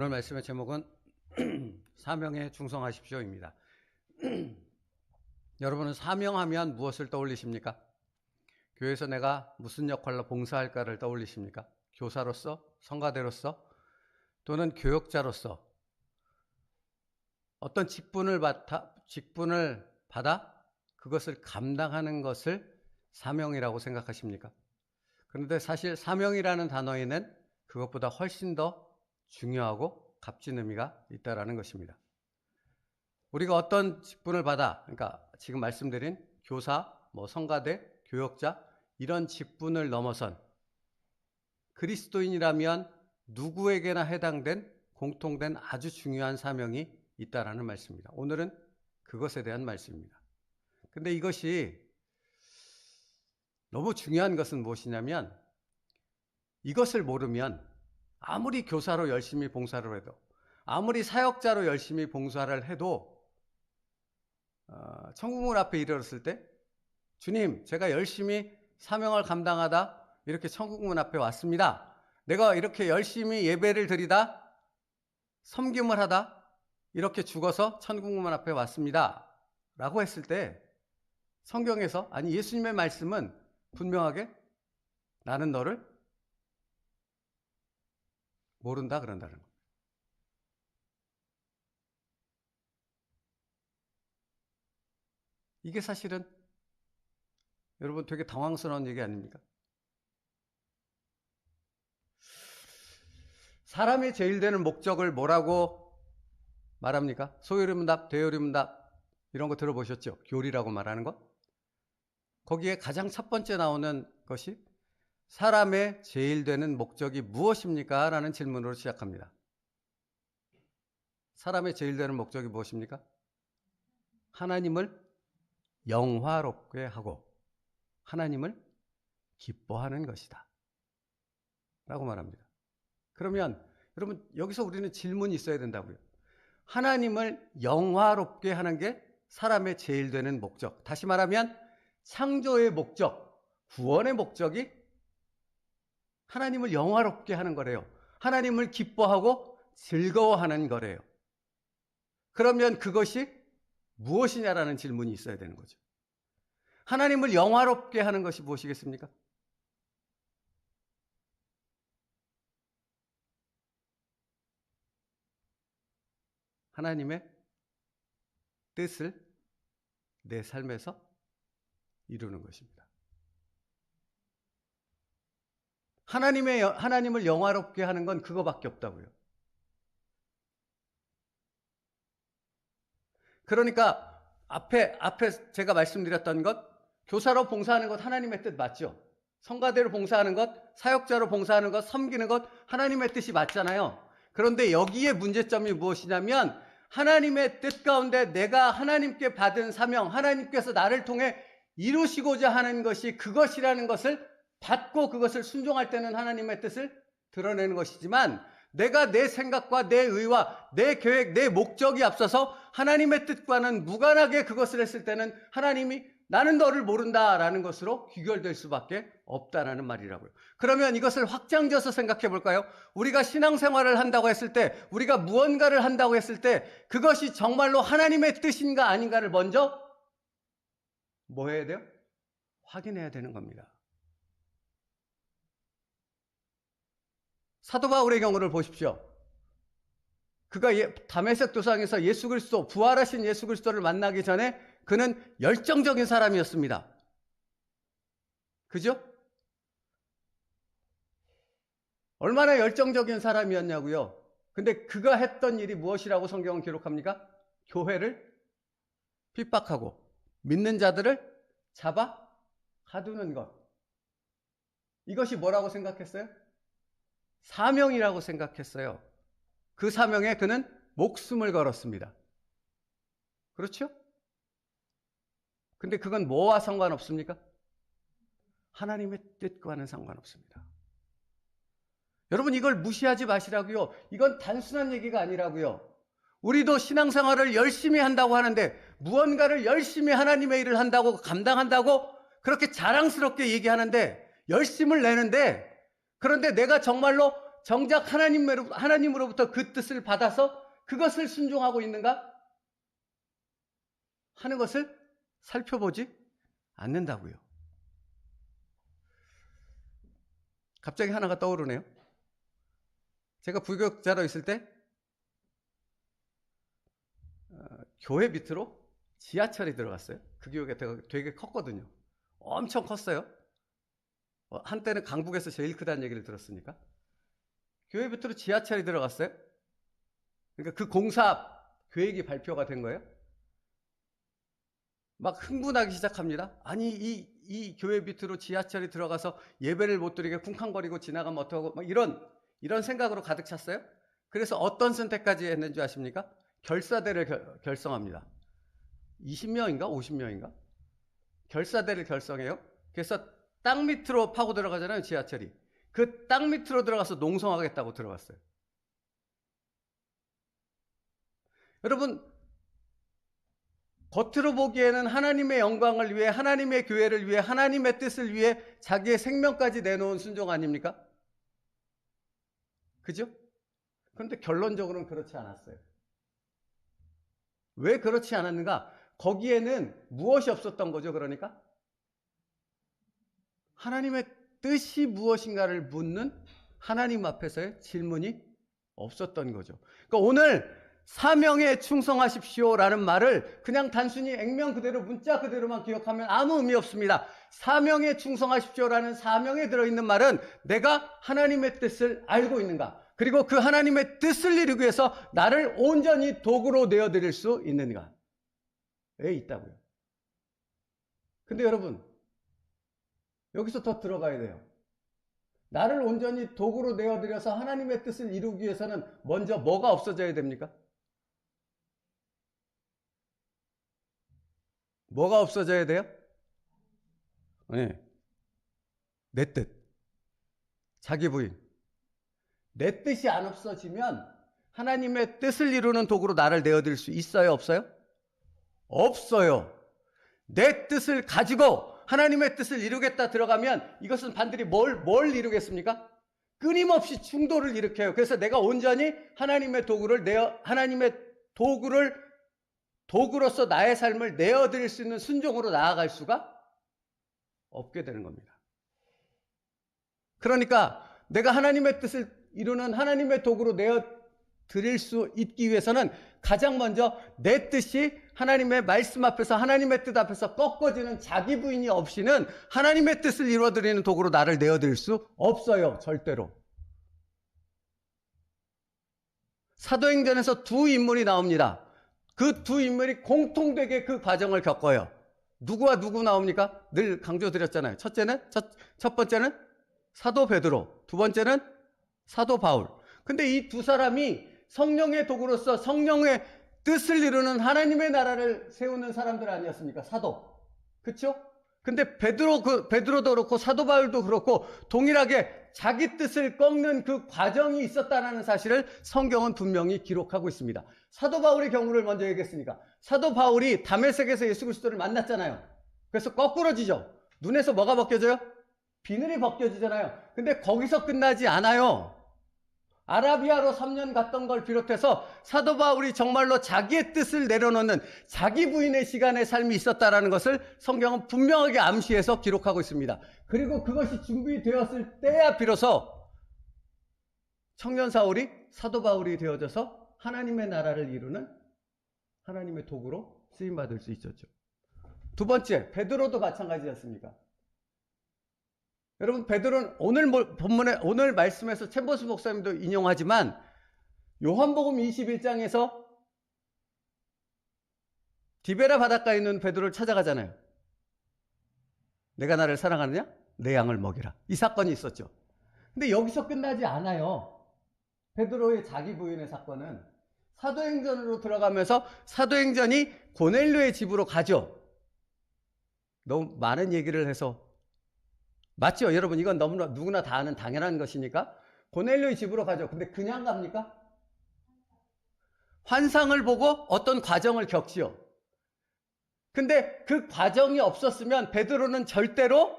오늘 말씀의 제목은 사명에 충성하십시오입니다. 여러분은 사명하면 무엇을 떠올리십니까? 교회에서 내가 무슨 역할로 봉사할까를 떠올리십니까? 교사로서, 성가대로서, 또는 교역자로서 어떤 직분을 받아 그것을 감당하는 것을 사명이라고 생각하십니까? 그런데 사실 사명이라는 단어에는 그것보다 훨씬 더 중요하고 값진 의미가 있다는 것입니다. 우리가 어떤 직분을 받아, 그러니까 지금 말씀드린 교사, 성가대, 교역자 이런 직분을 넘어선 그리스도인이라면 누구에게나 해당된 공통된 아주 중요한 사명이 있다라는 말씀입니다. 오늘은 그것에 대한 말씀입니다. 근데 이것이 너무 중요한 것은 무엇이냐면 이것을 모르면 아무리 교사로 열심히 봉사를 해도 아무리 사역자로 열심히 봉사를 해도 천국문 앞에 이르렀을 때 주님 제가 열심히 사명을 감당하다 이렇게 천국문 앞에 왔습니다. 내가 이렇게 열심히 예배를 드리다 섬김을 하다 이렇게 죽어서 천국문 앞에 왔습니다 라고 했을 때 성경에서 아니 예수님의 말씀은 분명하게 나는 너를 모른다 그런다는 겁니다. 이게 사실은 여러분 되게 당황스러운 얘기 아닙니까? 사람이 제일 되는 목적을 뭐라고 말합니까? 소요리문답, 되요리문답 이런 거 들어보셨죠? 교리라고 말하는 것. 거기에 가장 첫 번째 나오는 것이 사람의 제일 되는 목적이 무엇입니까? 라는 질문으로 시작합니다. 사람의 제일 되는 목적이 무엇입니까? 하나님을 영화롭게 하고 하나님을 기뻐하는 것이다 라고 말합니다. 그러면 여러분 여기서 우리는 질문이 있어야 된다고요. 하나님을 영화롭게 하는 게 사람의 제일 되는 목적. 다시 말하면 창조의 목적, 구원의 목적이 하나님을 영화롭게 하는 거래요. 하나님을 기뻐하고 즐거워하는 거래요. 그러면 그것이 무엇이냐라는 질문이 있어야 되는 거죠. 하나님을 영화롭게 하는 것이 무엇이겠습니까? 하나님의 뜻을 내 삶에서 이루는 것입니다. 하나님을 영화롭게 하는 건 그거밖에 없다고요. 그러니까 앞에 제가 말씀드렸던 것, 교사로 봉사하는 것 하나님의 뜻 맞죠? 성가대로 봉사하는 것, 사역자로 봉사하는 것, 섬기는 것 하나님의 뜻이 맞잖아요. 그런데 여기에 문제점이 무엇이냐면 하나님의 뜻 가운데 내가 하나님께 받은 사명, 하나님께서 나를 통해 이루시고자 하는 것이 그것이라는 것을 받고 그것을 순종할 때는 하나님의 뜻을 드러내는 것이지만 내가 내 생각과 내 의와 내 계획, 내 목적이 앞서서 하나님의 뜻과는 무관하게 그것을 했을 때는 하나님이 나는 너를 모른다라는 것으로 귀결될 수밖에 없다라는 말이라고요. 그러면 이것을 확장져서 생각해 볼까요? 우리가 신앙생활을 한다고 했을 때, 우리가 무언가를 한다고 했을 때 그것이 정말로 하나님의 뜻인가 아닌가를 먼저 뭐 해야 돼요? 확인해야 되는 겁니다. 사도 바울의 경우를 보십시오. 그가 다메섹 도상에서 예수 그리스도, 부활하신 예수 그리스도를 만나기 전에 그는 열정적인 사람이었습니다. 그죠? 얼마나 열정적인 사람이었냐고요. 근데 그가 했던 일이 무엇이라고 성경은 기록합니까? 교회를 핍박하고 믿는 자들을 잡아 가두는 것. 이것이 뭐라고 생각했어요? 사명이라고 생각했어요. 그 사명에 그는 목숨을 걸었습니다. 그렇죠? 근데 그건 뭐와 상관없습니까? 하나님의 뜻과는 상관없습니다. 여러분 이걸 무시하지 마시라고요. 이건 단순한 얘기가 아니라고요. 우리도 신앙생활을 열심히 한다고 하는데 무언가를 열심히 하나님의 일을 한다고 감당한다고 그렇게 자랑스럽게 얘기하는데 열심을 내는데 그런데 내가 정말로 정작 하나님으로부터 그 뜻을 받아서 그것을 순종하고 있는가 하는 것을 살펴보지 않는다고요. 갑자기 하나가 떠오르네요. 제가 부교육자로 있을 때 교회 밑으로 지하철이 들어갔어요. 그 교회가 되게 컸거든요. 엄청 컸어요. 한때는 강북에서 제일 크다는 얘기를 들었으니까. 교회 밑으로 지하철이 들어갔어요. 그러니까 그 공사 계획이 발표가 된 거예요. 막 흥분하기 시작합니다. 아니 이 교회 밑으로 지하철이 들어가서 예배를 못 드리게 쿵쾅거리고 지나가면 어떡하고 막 이런 생각으로 가득 찼어요. 그래서 어떤 선택까지 했는지 아십니까? 결사대를 결성합니다. 20명인가 50명인가? 결사대를 결성해요. 그래서 땅 밑으로 파고 들어가잖아요, 지하철이. 그 땅 밑으로 들어가서 농성하겠다고 들어갔어요. 여러분, 겉으로 보기에는 하나님의 영광을 위해, 하나님의 교회를 위해, 하나님의 뜻을 위해 자기의 생명까지 내놓은 순종 아닙니까? 그죠? 그런데 결론적으로는 그렇지 않았어요. 왜 그렇지 않았는가? 거기에는 무엇이 없었던 거죠, 그러니까? 하나님의 뜻이 무엇인가를 묻는 하나님 앞에서의 질문이 없었던 거죠. 그러니까 오늘 사명에 충성하십시오라는 말을 그냥 단순히 액면 그대로 문자 그대로만 기억하면 아무 의미 없습니다. 사명에 충성하십시오라는 사명에 들어있는 말은 내가 하나님의 뜻을 알고 있는가? 그리고 그 하나님의 뜻을 이루기 위해서 나를 온전히 도구로 내어드릴 수 있는가에 있다고요. 근데 여러분, 여기서 더 들어가야 돼요. 나를 온전히 도구로 내어드려서 하나님의 뜻을 이루기 위해서는 먼저 뭐가 없어져야 됩니까? 뭐가 없어져야 돼요? 네. 내 뜻. 자기 부인. 내 뜻이 안 없어지면 하나님의 뜻을 이루는 도구로 나를 내어드릴 수 있어요? 없어요? 없어요. 내 뜻을 가지고 하나님의 뜻을 이루겠다 들어가면 이것은 반드시 뭘 이루겠습니까? 끊임없이 충돌을 일으켜요. 그래서 내가 온전히 하나님의 도구로서 나의 삶을 내어드릴 수 있는 순종으로 나아갈 수가 없게 되는 겁니다. 그러니까 내가 하나님의 뜻을 이루는 하나님의 도구로 내어드릴 수 있기 위해서는 가장 먼저 내 뜻이 하나님의 말씀 앞에서 하나님의 뜻 앞에서 꺾어지는 자기 부인이 없이는 하나님의 뜻을 이루어드리는 도구로 나를 내어드릴 수 없어요. 절대로. 사도행전에서 두 인물이 나옵니다. 그 두 인물이 공통되게 그 과정을 겪어요. 누구와 누구 나옵니까? 늘 강조드렸잖아요. 첫 번째는 사도 베드로, 두 번째는 사도 바울. 근데 이 두 사람이 성령의 도구로서 성령의 뜻을 이루는 하나님의 나라를 세우는 사람들 아니었습니까? 사도. 그렇죠? 근데 베드로도 그렇고 사도 바울도 그렇고 동일하게 자기 뜻을 꺾는 그 과정이 있었다는 사실을 성경은 분명히 기록하고 있습니다. 사도 바울의 경우를 먼저 얘기했으니까 사도 바울이 다메섹에서 예수 그리스도를 만났잖아요. 그래서 거꾸러지죠. 눈에서 뭐가 벗겨져요? 비늘이 벗겨지잖아요. 근데 거기서 끝나지 않아요. 아라비아로 3년 갔던 걸 비롯해서 사도 바울이 정말로 자기의 뜻을 내려놓는 자기 부인의 시간의 삶이 있었다는 것을 성경은 분명하게 암시해서 기록하고 있습니다. 그리고 그것이 준비되었을 때야 비로소 청년 사울이 사도 바울이 되어져서 하나님의 나라를 이루는 하나님의 도구로 쓰임받을 수 있었죠. 두 번째, 베드로도 마찬가지였습니까? 여러분, 베드로는 오늘 말씀에서 챔버스 목사님도 인용하지만 요한복음 21장에서 디베라 바닷가에 있는 베드로를 찾아가잖아요. 내가 나를 사랑하느냐? 내 양을 먹이라. 이 사건이 있었죠. 근데 여기서 끝나지 않아요. 베드로의 자기 부인의 사건은 사도행전으로 들어가면서 사도행전이 고넬료의 집으로 가죠. 너무 많은 얘기를 해서 맞죠? 여러분, 이건 너무나 누구나 다 아는 당연한 것이니까 고넬료의 집으로 가죠. 근데 그냥 갑니까? 환상을 보고 어떤 과정을 겪지요. 근데 그 과정이 없었으면 베드로는 절대로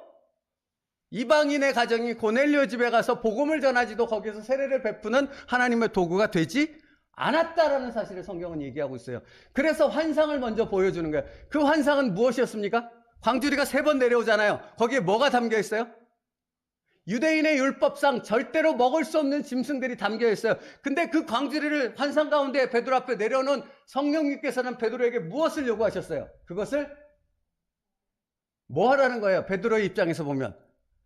이방인의 가정이 고넬료 집에 가서 복음을 전하지도 거기서 세례를 베푸는 하나님의 도구가 되지 않았다라는 사실을 성경은 얘기하고 있어요. 그래서 환상을 먼저 보여주는 거예요. 그 환상은 무엇이었습니까? 광주리가 3번 내려오잖아요. 거기에 뭐가 담겨 있어요? 유대인의 율법상 절대로 먹을 수 없는 짐승들이 담겨 있어요. 근데 그 광주리를 환상 가운데 베드로 앞에 내려놓은 성령님께서는 베드로에게 무엇을 요구하셨어요? 그것을 뭐 하라는 거예요? 베드로의 입장에서 보면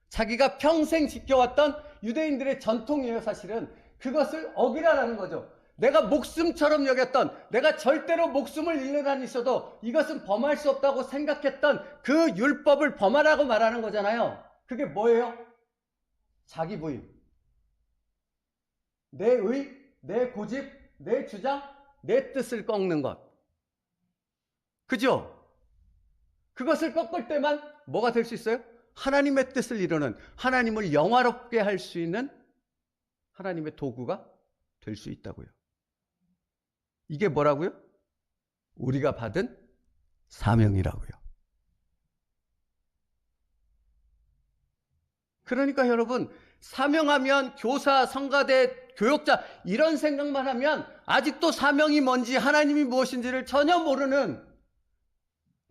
자기가 평생 지켜왔던 유대인들의 전통이에요. 사실은 그것을 어기라라는 거죠. 내가 목숨처럼 여겼던, 내가 절대로 목숨을 잃는 한이 있어도 이것은 범할 수 없다고 생각했던 그 율법을 범하라고 말하는 거잖아요. 그게 뭐예요? 자기 부인, 내 의, 내 고집, 내 주장, 내 뜻을 꺾는 것. 그죠? 그것을 꺾을 때만 뭐가 될 수 있어요? 하나님의 뜻을 이루는, 하나님을 영화롭게 할 수 있는 하나님의 도구가 될 수 있다고요. 이게 뭐라고요? 우리가 받은 사명이라고요. 그러니까 여러분, 사명하면 교사, 성가대, 교역자 이런 생각만 하면 아직도 사명이 뭔지 하나님이 무엇인지를 전혀 모르는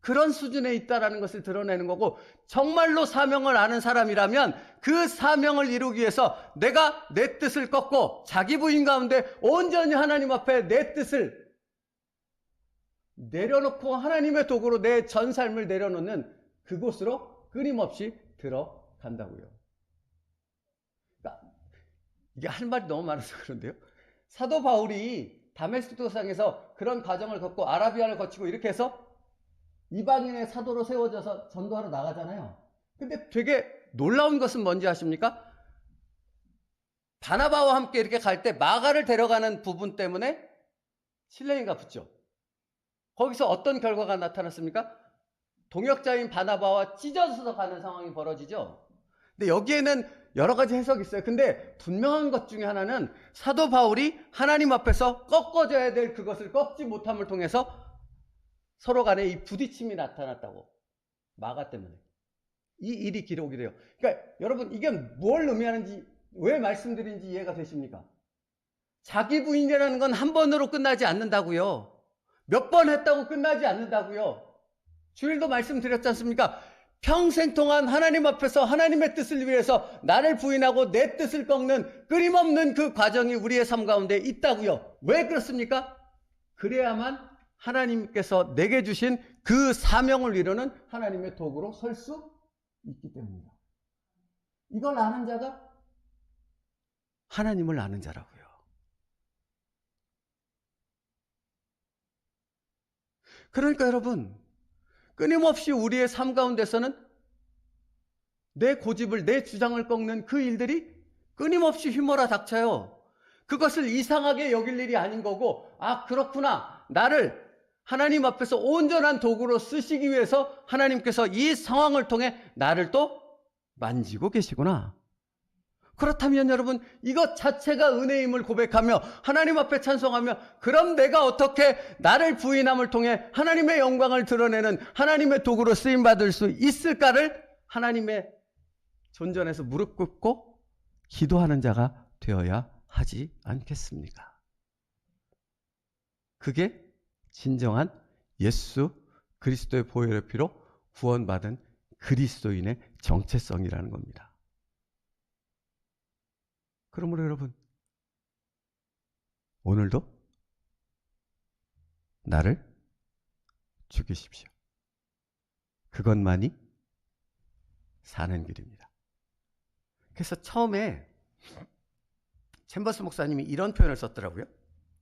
그런 수준에 있다라는 것을 드러내는 거고, 정말로 사명을 아는 사람이라면 그 사명을 이루기 위해서 내가 내 뜻을 꺾고 자기 부인 가운데 온전히 하나님 앞에 내 뜻을 내려놓고 하나님의 도구로 내 전 삶을 내려놓는 그곳으로 끊임없이 들어간다고요. 그러니까 이게 할 말이 너무 많아서 그런데요. 사도 바울이 다메스쿠스상에서 그런 과정을 겪고 아라비아를 거치고 이렇게 해서 이방인의 사도로 세워져서 전도하러 나가잖아요. 근데 되게 놀라운 것은 뭔지 아십니까? 바나바와 함께 이렇게 갈 때 마가를 데려가는 부분 때문에 실랭이가 붙죠. 거기서 어떤 결과가 나타났습니까? 동역자인 바나바와 찢어져서 가는 상황이 벌어지죠. 근데 여기에는 여러 가지 해석이 있어요. 근데 분명한 것 중에 하나는 사도 바울이 하나님 앞에서 꺾어져야 될 그것을 꺾지 못함을 통해서 서로 간에 이 부딪힘이 나타났다고. 마가 때문에. 이 일이 기록이 돼요. 그러니까 여러분, 이게 뭘 의미하는지, 왜 말씀드린지 이해가 되십니까? 자기 부인이라는 건 한 번으로 끝나지 않는다고요. 몇 번 했다고 끝나지 않는다고요. 주일도 말씀드렸지 않습니까? 평생 동안 하나님 앞에서 하나님의 뜻을 위해서 나를 부인하고 내 뜻을 꺾는 끊임없는 그 과정이 우리의 삶 가운데 있다고요. 왜 그렇습니까? 그래야만 하나님께서 내게 주신 그 사명을 이루는 하나님의 도구로 설 수 있기 때문이다. 이걸 아는 자가 하나님을 아는 자라고요. 그러니까 여러분, 끊임없이 우리의 삶 가운데서는 내 고집을, 내 주장을 꺾는 그 일들이 끊임없이 휘몰아 닥쳐요. 그것을 이상하게 여길 일이 아닌 거고, 아, 그렇구나. 나를 하나님 앞에서 온전한 도구로 쓰시기 위해서 하나님께서 이 상황을 통해 나를 또 만지고 계시구나. 그렇다면 여러분, 이것 자체가 은혜임을 고백하며 하나님 앞에 찬송하며, 그럼 내가 어떻게 나를 부인함을 통해 하나님의 영광을 드러내는 하나님의 도구로 쓰임받을 수 있을까를 하나님의 존전에서 무릎 꿇고 기도하는 자가 되어야 하지 않겠습니까? 그게 진정한 예수 그리스도의 보혈의 피로 구원받은 그리스도인의 정체성이라는 겁니다. 그러므로 여러분, 오늘도 나를 죽이십시오. 그것만이 사는 길입니다. 그래서 처음에 챔버스 목사님이 이런 표현을 썼더라고요.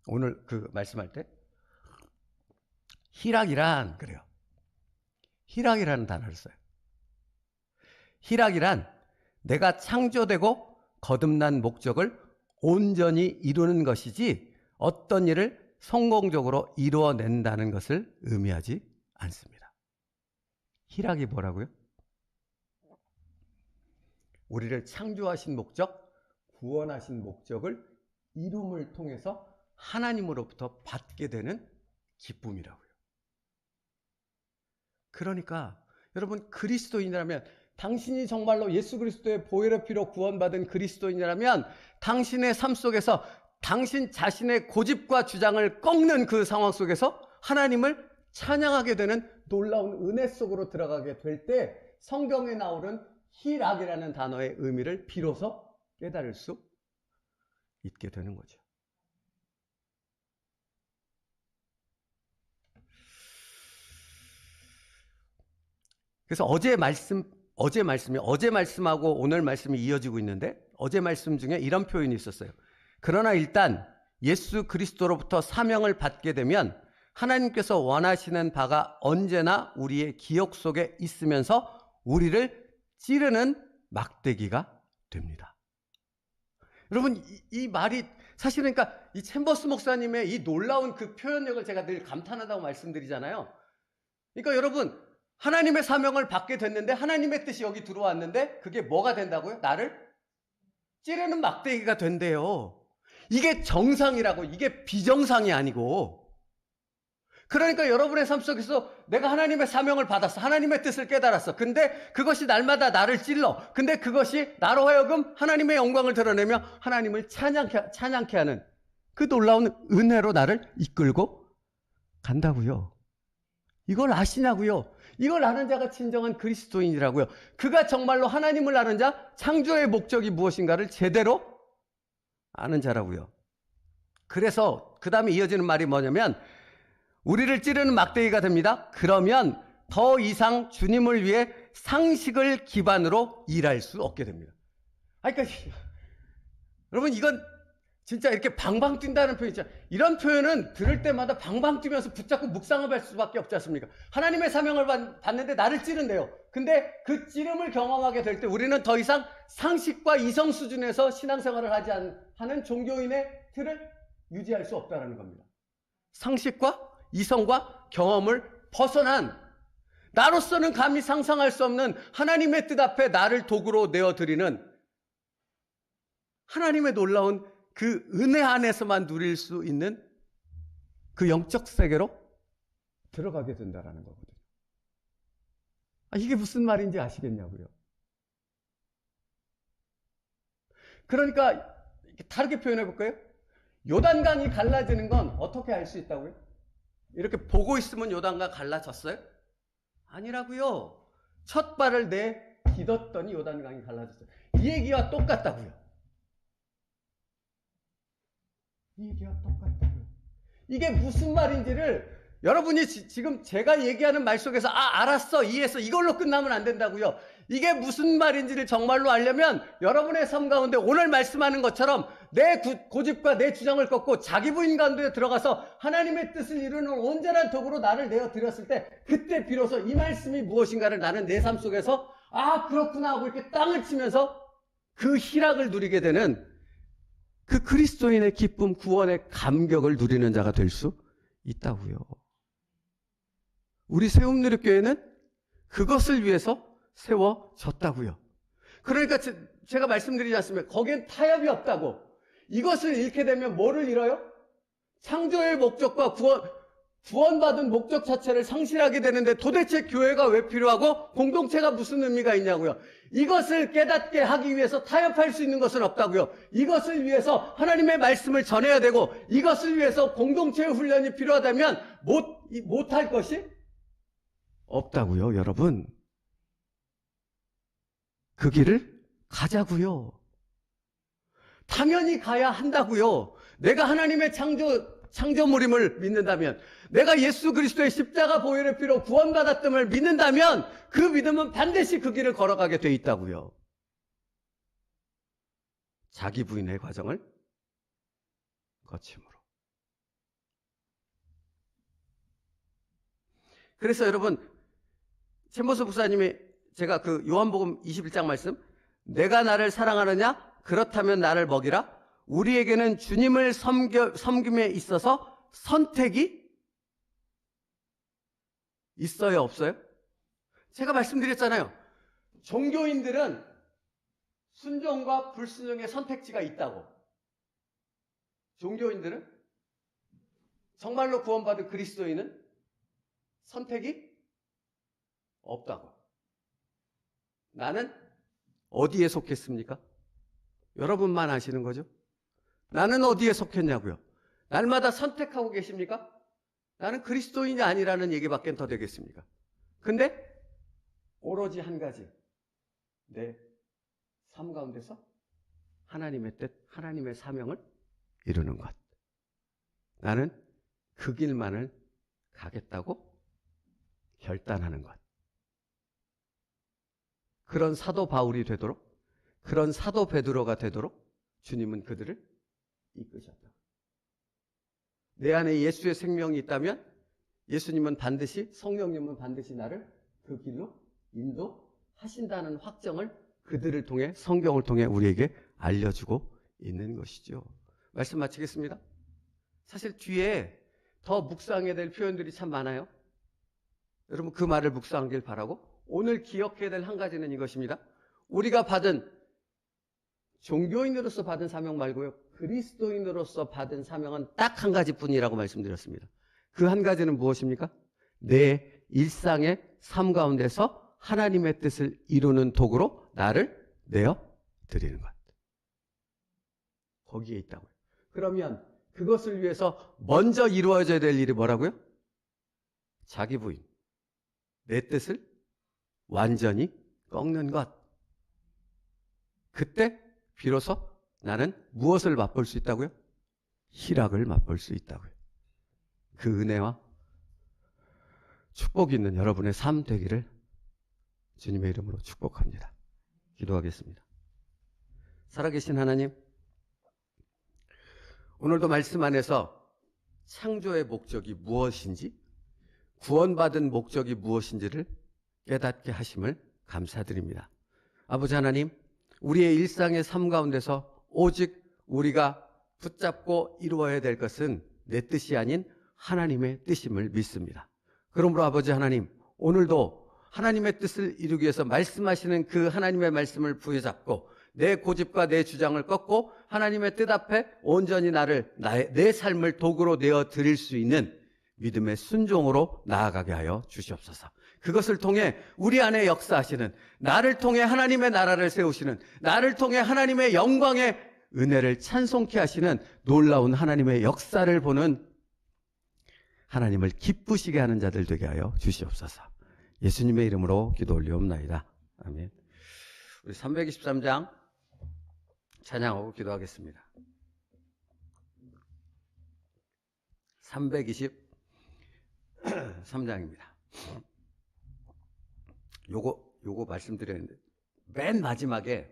오늘 그 말씀할 때 희락이란, 그래요. 희락이라는 단어를 써요. 희락이란 내가 창조되고 거듭난 목적을 온전히 이루는 것이지 어떤 일을 성공적으로 이루어낸다는 것을 의미하지 않습니다. 희락이 뭐라고요? 우리를 창조하신 목적, 구원하신 목적을 이룸을 통해서 하나님으로부터 받게 되는 기쁨이라고요. 그러니까 여러분, 그리스도인이라면 당신이 정말로 예수 그리스도의 보혈의 피로 구원받은 그리스도인이라면 당신의 삶 속에서 당신 자신의 고집과 주장을 꺾는 그 상황 속에서 하나님을 찬양하게 되는 놀라운 은혜 속으로 들어가게 될 때 성경에 나오는 희락이라는 단어의 의미를 비로소 깨달을 수 있게 되는 거죠. 그래서 어제 말씀하고 오늘 말씀이 이어지고 있는데 어제 말씀 중에 이런 표현이 있었어요. 그러나 일단 예수 그리스도로부터 사명을 받게 되면 하나님께서 원하시는 바가 언제나 우리의 기억 속에 있으면서 우리를 찌르는 막대기가 됩니다. 여러분, 이 말이 사실은 그러니까 이 챔버스 목사님의 이 놀라운 그 표현력을 제가 늘 감탄하다고 말씀드리잖아요. 그러니까 여러분, 하나님의 사명을 받게 됐는데 하나님의 뜻이 여기 들어왔는데 그게 뭐가 된다고요? 나를 찌르는 막대기가 된대요. 이게 정상이라고, 이게 비정상이 아니고. 그러니까 여러분의 삶 속에서 내가 하나님의 사명을 받았어. 하나님의 뜻을 깨달았어. 근데 그것이 날마다 나를 찔러. 근데 그것이 나로 하여금 하나님의 영광을 드러내며 하나님을 찬양케 하는 그 놀라운 은혜로 나를 이끌고 간다고요. 이걸 아시냐고요? 이걸 아는 자가 진정한 그리스도인이라고요. 그가 정말로 하나님을 아는 자, 창조의 목적이 무엇인가를 제대로 아는 자라고요. 그래서 그 다음에 이어지는 말이 뭐냐면 우리를 찌르는 막대기가 됩니다. 그러면 더 이상 주님을 위해 상식을 기반으로 일할 수 없게 됩니다. 그러니까 여러분 이건 진짜 이렇게 방방 뛴다는 표현 있죠. 이런 표현은 들을 때마다 방방 뛰면서 붙잡고 묵상을 할 수밖에 없지 않습니까? 하나님의 사명을 받는데 나를 찌른대요. 근데 그 찌름을 경험하게 될 때 우리는 더 이상 상식과 이성 수준에서 신앙생활을 하는 종교인의 틀을 유지할 수 없다는 겁니다. 상식과 이성과 경험을 벗어난 나로서는 감히 상상할 수 없는 하나님의 뜻 앞에 나를 도구로 내어드리는 하나님의 놀라운 그 은혜 안에서만 누릴 수 있는 그 영적 세계로 들어가게 된다는 거거든요. 이게 무슨 말인지 아시겠냐고요. 그러니까 다르게 표현해 볼까요? 요단강이 갈라지는 건 어떻게 알 수 있다고요? 이렇게 보고 있으면 요단강 갈라졌어요? 아니라고요. 첫 발을 디뎠더니 요단강이 갈라졌어요. 이 얘기와 똑같다고요. 이 얘기와 똑같다고요. 이게 무슨 말인지를 여러분이 지금 제가 얘기하는 말 속에서 알았어, 이해했어, 이걸로 끝나면 안 된다고요. 이게 무슨 말인지를 정말로 알려면 여러분의 삶 가운데 오늘 말씀하는 것처럼 내 고집과 내 주장을 꺾고 자기 부인 가운데 들어가서 하나님의 뜻을 이루는 온전한 도구로 나를 내어드렸을 때 그때 비로소 이 말씀이 무엇인가를 나는 내 삶 속에서 그렇구나 하고 이렇게 땅을 치면서 그 희락을 누리게 되는 그 그리스도인의 기쁨, 구원의 감격을 누리는 자가 될 수 있다고요. 우리 세움누리교회는 그것을 위해서 세워졌다고요. 그러니까 제가 말씀드리지 않습니까? 거기엔 타협이 없다고. 이것을 잃게 되면 뭐를 잃어요? 창조의 목적과 구원받은 목적 자체를 상실하게 되는데 도대체 교회가 왜 필요하고 공동체가 무슨 의미가 있냐고요. 이것을 깨닫게 하기 위해서 타협할 수 있는 것은 없다고요. 이것을 위해서 하나님의 말씀을 전해야 되고 이것을 위해서 공동체의 훈련이 필요하다면 못할 것이 없다고요. 여러분, 그 길을 가자고요. 당연히 가야 한다고요. 내가 하나님의 창조물임을 믿는다면, 내가 예수 그리스도의 십자가 보혈의 피로 구원받았음을 믿는다면 그 믿음은 반드시 그 길을 걸어가게 돼 있다고요. 자기 부인의 과정을 거침으로. 그래서 여러분, 챔버스 목사님이 제가 그 요한복음 21장 말씀, 내가 나를 사랑하느냐? 그렇다면 나를 먹이라. 우리에게는 주님을 섬김에 있어서 선택이 있어요, 없어요? 제가 말씀드렸잖아요. 종교인들은 순종과 불순종의 선택지가 있다고. 종교인들은 정말로 구원받은 그리스도인은 선택이 없다고. 나는 어디에 속했습니까? 여러분만 아시는 거죠? 나는 어디에 속했냐고요? 날마다 선택하고 계십니까? 나는 그리스도인이 아니라는 얘기밖엔 더 되겠습니까? 근데 오로지 한 가지, 내 삶 가운데서 하나님의 뜻, 하나님의 사명을 이루는 것. 나는 그 길만을 가겠다고 결단하는 것. 그런 사도 바울이 되도록, 그런 사도 베드로가 되도록 주님은 그들을 이끄셨다. 내 안에 예수의 생명이 있다면 예수님은 반드시, 성령님은 반드시 나를 그 길로 인도하신다는 확정을 그들을 통해, 성경을 통해 우리에게 알려주고 있는 것이죠. 말씀 마치겠습니다. 사실 뒤에 더 묵상해야 될 표현들이 참 많아요. 여러분 그 말을 묵상하길 바라고, 오늘 기억해야 될 한 가지는 이것입니다. 우리가 받은, 종교인으로서 받은 사명 말고요, 그리스도인으로서 받은 사명은 딱 한 가지뿐이라고 말씀드렸습니다. 그 한 가지는 무엇입니까? 내 일상의 삶 가운데서 하나님의 뜻을 이루는 도구로 나를 내어 드리는 것. 거기에 있다고요. 그러면 그것을 위해서 먼저 이루어져야 될 일이 뭐라고요? 자기 부인. 내 뜻을 완전히 꺾는 것. 그때 비로소 나는 무엇을 맛볼 수 있다고요? 희락을 맛볼 수 있다고요. 그 은혜와 축복이 있는 여러분의 삶 되기를 주님의 이름으로 축복합니다. 기도하겠습니다. 살아계신 하나님, 오늘도 말씀 안에서 창조의 목적이 무엇인지, 구원받은 목적이 무엇인지를 깨닫게 하심을 감사드립니다. 아버지 하나님, 우리의 일상의 삶 가운데서 오직 우리가 붙잡고 이루어야 될 것은 내 뜻이 아닌 하나님의 뜻임을 믿습니다. 그러므로 아버지 하나님, 오늘도 하나님의 뜻을 이루기 위해서 말씀하시는 그 하나님의 말씀을 부여잡고 내 고집과 내 주장을 꺾고 하나님의 뜻 앞에 온전히 내 삶을 도구로 내어 드릴 수 있는 믿음의 순종으로 나아가게 하여 주시옵소서. 그것을 통해 우리 안에 역사하시는, 나를 통해 하나님의 나라를 세우시는, 나를 통해 하나님의 영광의 은혜를 찬송케 하시는 놀라운 하나님의 역사를 보는, 하나님을 기쁘시게 하는 자들 되게 하여 주시옵소서. 예수님의 이름으로 기도 올리옵나이다. 아멘. 우리 323장 찬양하고 기도하겠습니다. 323장입니다. 요거 말씀드렸는데, 맨 마지막에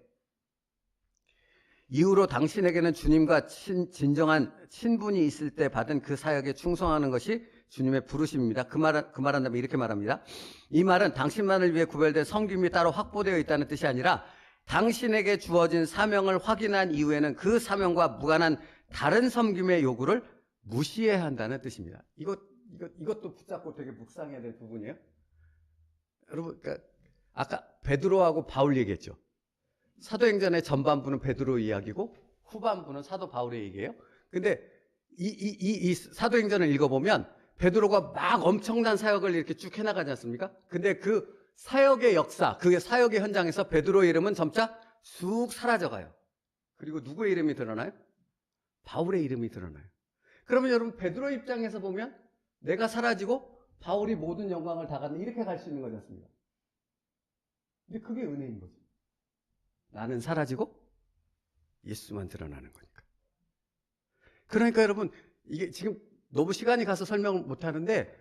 이후로 당신에게는 주님과 진정한 친분이 있을 때 받은 그 사역에 충성하는 것이 주님의 부르심입니다. 그 말한 다음에 이렇게 말합니다. 이 말은 당신만을 위해 구별된 섬김이 따로 확보되어 있다는 뜻이 아니라 당신에게 주어진 사명을 확인한 이후에는 그 사명과 무관한 다른 섬김의 요구를 무시해야 한다는 뜻입니다. 이것도 붙잡고 되게 묵상해야 될 부분이에요. 여러분, 그러니까 아까 베드로하고 바울 얘기했죠. 사도행전의 전반부는 베드로 이야기고 후반부는 사도 바울의 얘기예요. 근데 이 사도행전을 읽어보면 베드로가 막 엄청난 사역을 이렇게 쭉 해나가지 않습니까? 근데 그 사역의 역사, 그 사역의 현장에서 베드로의 이름은 점차 쑥 사라져가요. 그리고 누구의 이름이 드러나요? 바울의 이름이 드러나요. 그러면 여러분, 베드로 입장에서 보면 내가 사라지고 바울이 모든 영광을 다 갖는, 이렇게 갈 수 있는 거지 않습니까? 근데 그게 은혜인 거죠. 나는 사라지고 예수만 드러나는 거니까. 그러니까 여러분, 이게 지금 너무 시간이 가서 설명을 못 하는데,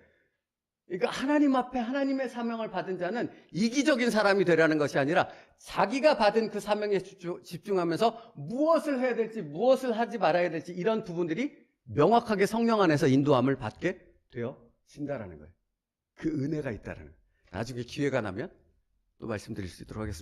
그러니까 하나님 앞에 하나님의 사명을 받은 자는 이기적인 사람이 되라는 것이 아니라 자기가 받은 그 사명에 집중하면서 무엇을 해야 될지, 무엇을 하지 말아야 될지, 이런 부분들이 명확하게 성령 안에서 인도함을 받게 되어진다라는 거예요. 그 은혜가 있다라는 거예요. 나중에 기회가 나면 또 말씀드릴 수 있도록 하겠습니다.